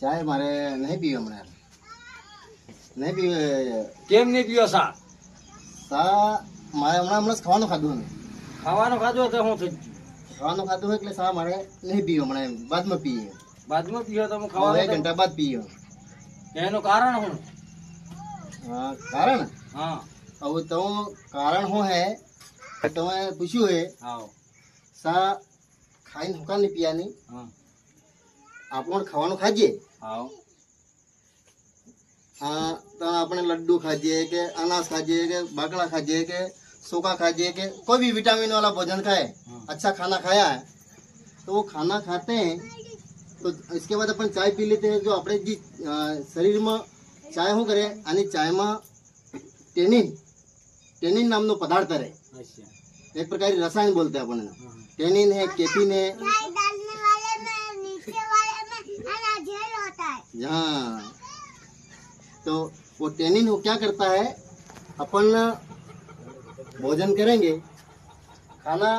ચાય મારે નહીં પીવી હમણાં. નહીં પીવે. કેમ નહીં પીવો સા? સા મારે હમણાં જ ખાવાનું ખાધું ને. ખાવાનું ખાધું તો શું થઈ ગયું? ખાવાનું ખાધું હોય એટલે સા મારે નહીં પીવું હમણાં, એમ બાદમાં પીએ. બાદમાં પીવો તો હું 1 ખાવાનું ઘંટા બાદ પીએ. એનું કારણ શું? હા કારણ હા હવે તો કારણ શું હે તમે પૂછ્યું હે આવો સા ખાઈને હુકાન નહીં પીવાની. હા આપણે ખાવાનું ખાઈએ આવો हाँ तो अपने लड्डू खाइए के अनाज खाइए के बाकड़ा खाइए के सूखा खाइए के कोई भी विटामिन वाला भोजन खाए, अच्छा खाना खाया है तो वो खाना खाते हैं तो इसके बाद अपन चाय पी लेते हैं. जो अपने जी शरीर में चाय શું કરે આની ચાયમાં ટેનિન નામનો પદાર્થ રહે. અચ્છા एक प्रकार की रसायन बोलते हैं अपन. टेनिन है, केपिन है. हाँ तो वो टेनिन वो क्या करता है अपन भोजन करेंगे खाना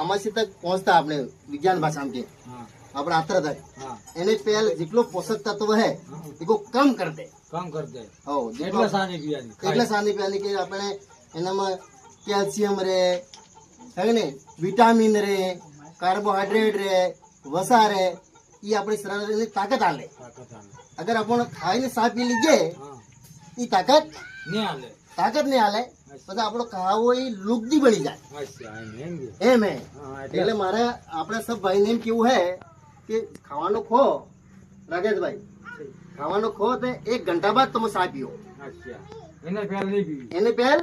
आमाशय तक पहुंचता अपने विज्ञान भाषा में હા अपने आत्र तक હા એને પહેલ જેટલો પોષક તત્વ है એકો કમ कर दे. કામ કરતે हो એટલે સાની પીવાની એટલે સાની પીવાની કે આપણે એનામાં કેલ્શિયમ રે હે ને વિટામિન રે કાર્બોહાઈડ્રેટ રે વસા રે એ આપણી શરીરની તાકાત આલે. તાકાત આલે अगर अपन खाई सા પી લીજે હા એ તાકાત નહીં આલે નહીં હાલે પછી આપણો ખાવો એ લુગદી બની જાય અચ્છા એમ કે એમ હે. હા એટલે મારે આપણે સબ ભાઈને એમ કેવું હે કે ખાવાનો ખો રાકેશભાઈ, ખાવાનો ખો તો 1 ઘંટા બાદ તમે સા પીઓ. અચ્છા એને પહેલ નહીં પીવી એને પહેલ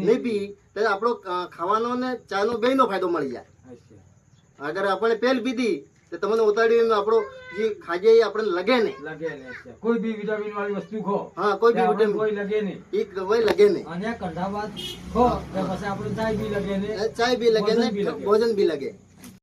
નહીં પી તો આપણો ખાવાનો ને ચાનો બેયનો ફાયદો મળી જાય. અચ્છા અગર આપણે પહેલ પીધી તો તમને ઉતાડી આપણો જે ખાજે એ આપણે લગે નહીં. લગે ને અચ્છા કોઈ બી વિટામિન વાળી વસ્તુ ખો હા કોઈ બી આપણે વિટામિન કોઈ લગે નહીં એક કોઈ લગે નહીં. અને કંઠા બાદ ખો તો પછી આપણે ચાય બી લગે ને ચાય બી લગે ને ભોજન બી લગે. ભોજન બી લગે.